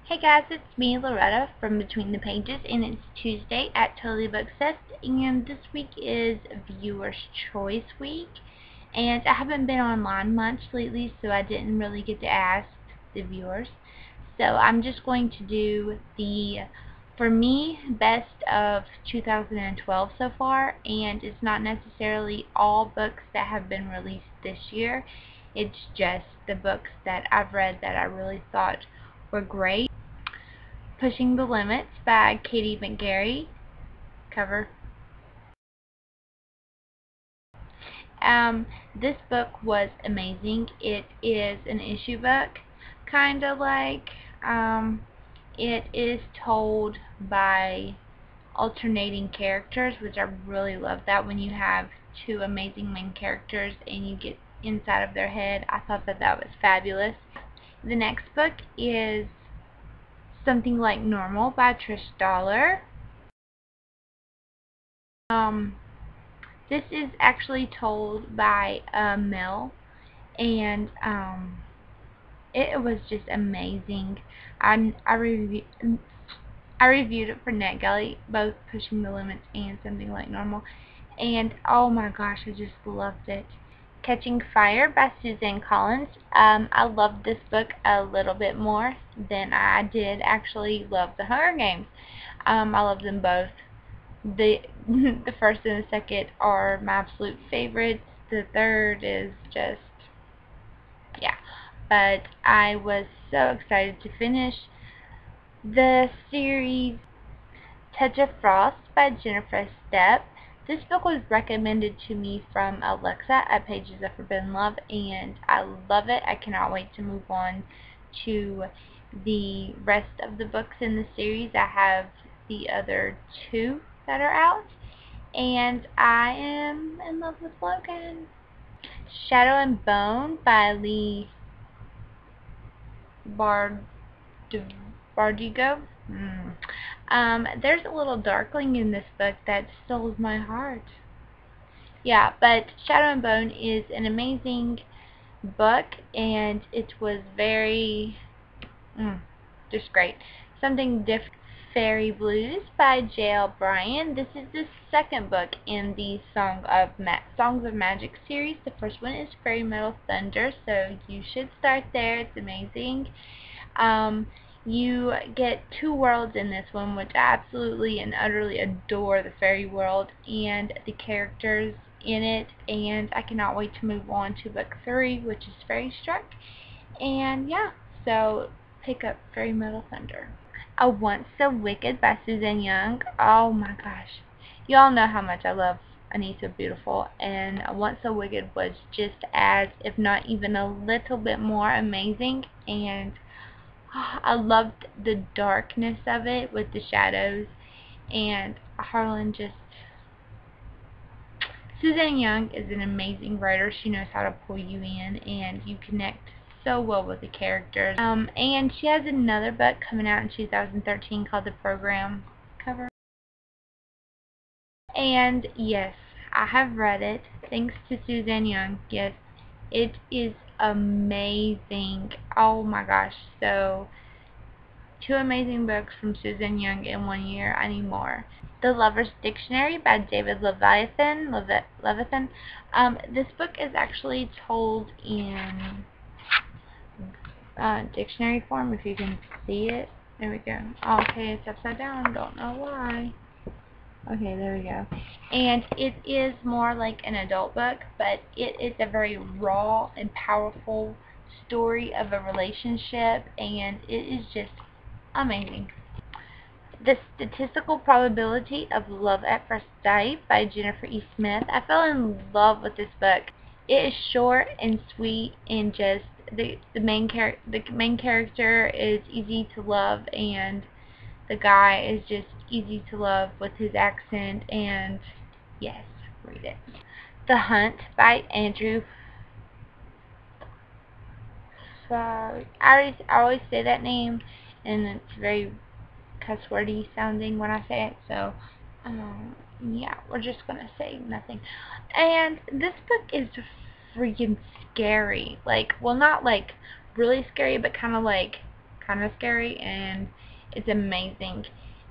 Hey guys, it's me, Loretta, from Between the Pages, and it's Tuesday at TotallyBooksessed, and this week is Viewer's Choice Week, and I haven't been online much lately, so I didn't really get to ask the viewers. So I'm just going to do the, for me, best of 2012 so far, and it's not necessarily all books that have been released this year. It's just the books that I've read that I really thought were great. Pushing the Limits by Katie McGarry, cover. This book was amazing. It is an issue book, kind of like, it is told by alternating characters, which I really love that when you have two amazing main characters and you get inside of their head. I thought that was fabulous. The next book is Something Like Normal by Trish Dollar. This is actually told by Mel, and it was just amazing. I reviewed it for NetGalley, both Pushing the Limits and Something Like Normal, and oh my gosh, I just loved it. Catching Fire by Suzanne Collins. I loved this book a little bit more than I did actually love The Hunger Games. I love them both. The first and the second are my absolute favorites. The third is just, yeah. But I was so excited to finish the series Touch of Frost by Jennifer Stepp. This book was recommended to me from Alexa at Pages of Forbidden Love, and I love it. I cannot wait to move on to the rest of the books in the series. I have the other two that are out, and I am in love with Logan. Shadow and Bone by Lee Bardugo. There's a little darkling in this book that stole my heart. Yeah, but Shadow and Bone is an amazing book, and it was very, just great. Something different. Fairy Blues by J.L. Bryan. This is the second book in the Songs of Magic series. The first one is Fairy Metal Thunder, so you should start there. It's amazing. You get two worlds in this one, which I absolutely and utterly adore the fairy world and the characters in it, and I cannot wait to move on to book 3, which is Fairy Struck. And yeah, so pick up Fairy Metal Thunder. A Once So Wicked by Susan Young. Oh my gosh. Y'all know how much I love Anita Beautiful, and A Once So Wicked was just as, if not even a little bit more amazing, and I loved the darkness of it with the shadows, and Harlan just... Susan Young is an amazing writer. She knows how to pull you in, and you connect so well with the characters. And she has another book coming out in 2013 called The Program, cover. And yes, I have read it, thanks to Susan Young. Yes, it is amazing. Oh my gosh. So, 2 amazing books from Susan Young in 1 year. I need more. The Lover's Dictionary by David Leviathan. This book is actually told in dictionary form, if you can see it. There we go. Okay, it's upside down. Don't know why. Okay, there we go. And it is more like an adult book, but it is a very raw and powerful story of a relationship, and it is just amazing. The Statistical Probability of Love at First Sight by Jennifer E. Smith. I fell in love with this book. It is short and sweet, and just the main character is easy to love, and the guy is just easy to love with his accent, and yes, read it. The Hunt by Andrew. Sorry, I always say that name, and it's very cuss wordy sounding when I say it, so yeah, we're just gonna say nothing. And this book is freaking scary. Like, well, not like really scary, but kind of like kind of scary, and it's amazing,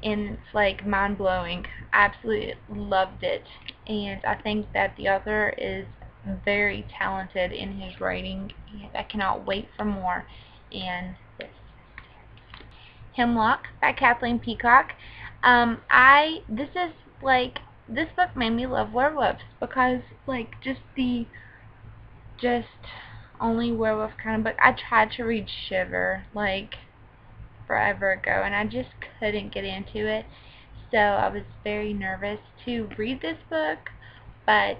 and it's like mind-blowing. I absolutely loved it, and I think that the author is very talented in his writing, and I cannot wait for more in this. Hemlock by Kathleen Peacock. This is like, this book made me love werewolves, because like just only werewolf kind of book. I tried to read Shiver like forever ago, and I just couldn't get into it, so I was very nervous to read this book, but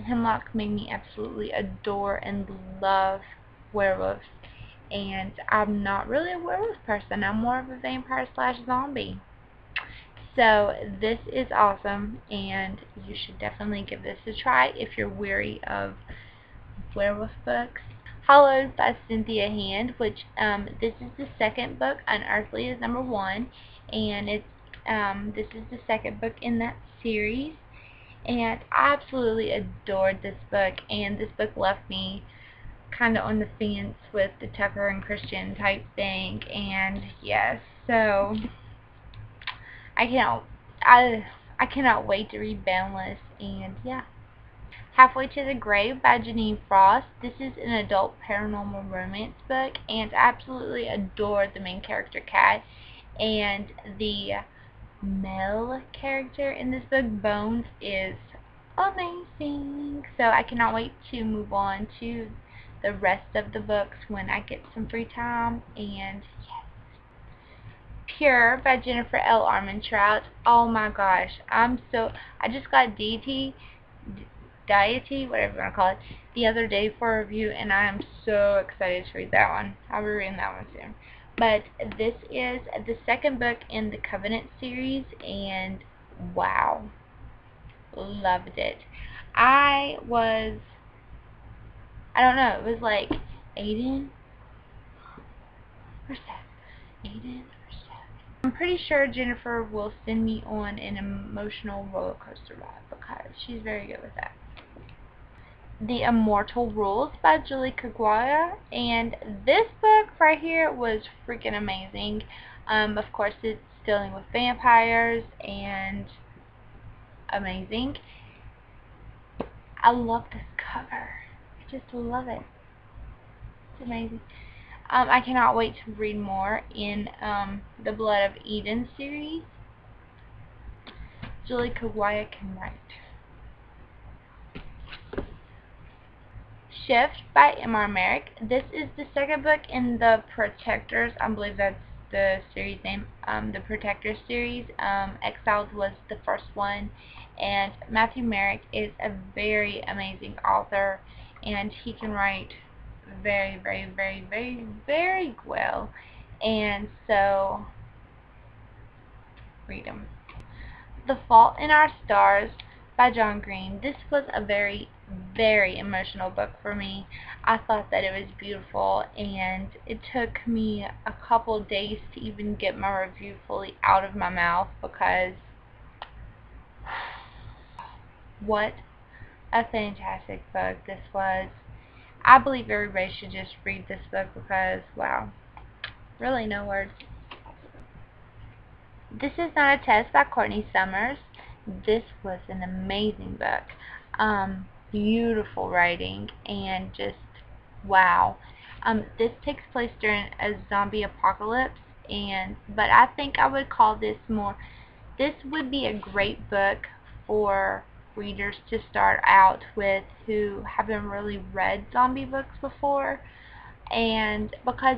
Hemlock made me absolutely adore and love werewolves, and I'm not really a werewolf person. I'm more of a vampire slash zombie. So this is awesome, and you should definitely give this a try if you're weary of werewolf books. Hollowed by Cynthia Hand, which this is the second book. Unearthly is number 1, and this is the second book in that series. And I absolutely adored this book, and this book left me kind of on the fence with the Tucker and Christian type thing. And yes, so I cannot wait to read Boundless, and yeah. Halfway to the Grave by Janine Frost. This is an adult paranormal romance book, and I absolutely adore the main character, Kat, and the male character in this book, Bones, is amazing. So I cannot wait to move on to the rest of the books when I get some free time. And yes. Pure by Jennifer L. Armentrout. Oh my gosh, I just got Deity, whatever you want to call it, the other day for a review, and I am so excited to read that one. I'll be reading that one soon. But this is the second book in the Covenant series, and wow, loved it. I don't know, it was like Aiden or Seth. Aiden or Seth. I'm pretty sure Jennifer will send me on an emotional roller coaster ride, because she's very good with that. The Immortal Rules by Julie Kagwaya, and this book right here was freaking amazing. Of course, it's dealing with vampires, and amazing. I love this cover. I just love it. It's amazing. I cannot wait to read more in the Blood of Eden series. Julie Kagwaya can write. Shift by M.R. Merrick. This is the second book in the Protectors. I believe that's the series name. The Protectors series. Exiled was the first one, and Matthew Merrick is a very amazing author, and he can write very, very, very, very, very well. And so, read him. The Fault in Our Stars by John Green. This was a very, very emotional book for me. I thought that it was beautiful, and it took me a couple days to even get my review fully out of my mouth, because what a fantastic book this was. I believe everybody should just read this book, because wow, really no words. This Is Not a Test by Courtney Summers. This was an amazing book. Beautiful writing, and just wow. This takes place during a zombie apocalypse, but I think I would call this this would be a great book for readers to start out with who haven't really read zombie books before, and because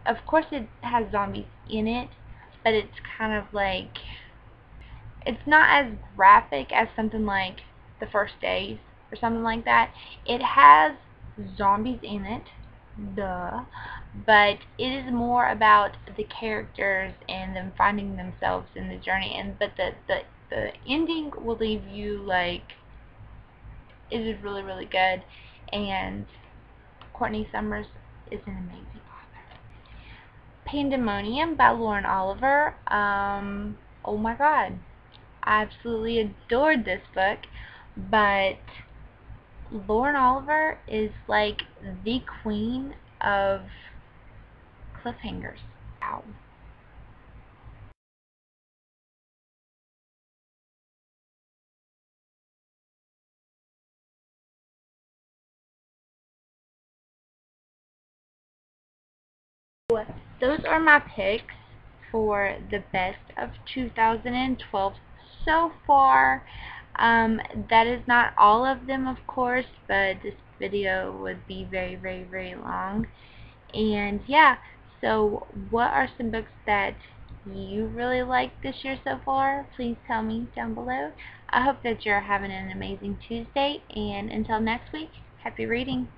of course it has zombies in it, but it's kind of like, it's not as graphic as something like The First Days or something like that. It has zombies in it, duh, but it is more about the characters and them finding themselves in the journey. But the ending will leave you like, it is really, really good, and Courtney Summers is an amazing author. Pandemonium by Lauren Oliver. Oh my god, I absolutely adored this book, but Lauren Oliver is like the queen of cliffhangers. Wow. Those are my picks for the best of 2012 so far. That is not all of them, of course, but this video would be very, very, very long. And yeah, so what are some books that you really liked this year so far? Please tell me down below. I hope that you're having an amazing Tuesday, and until next week, happy reading.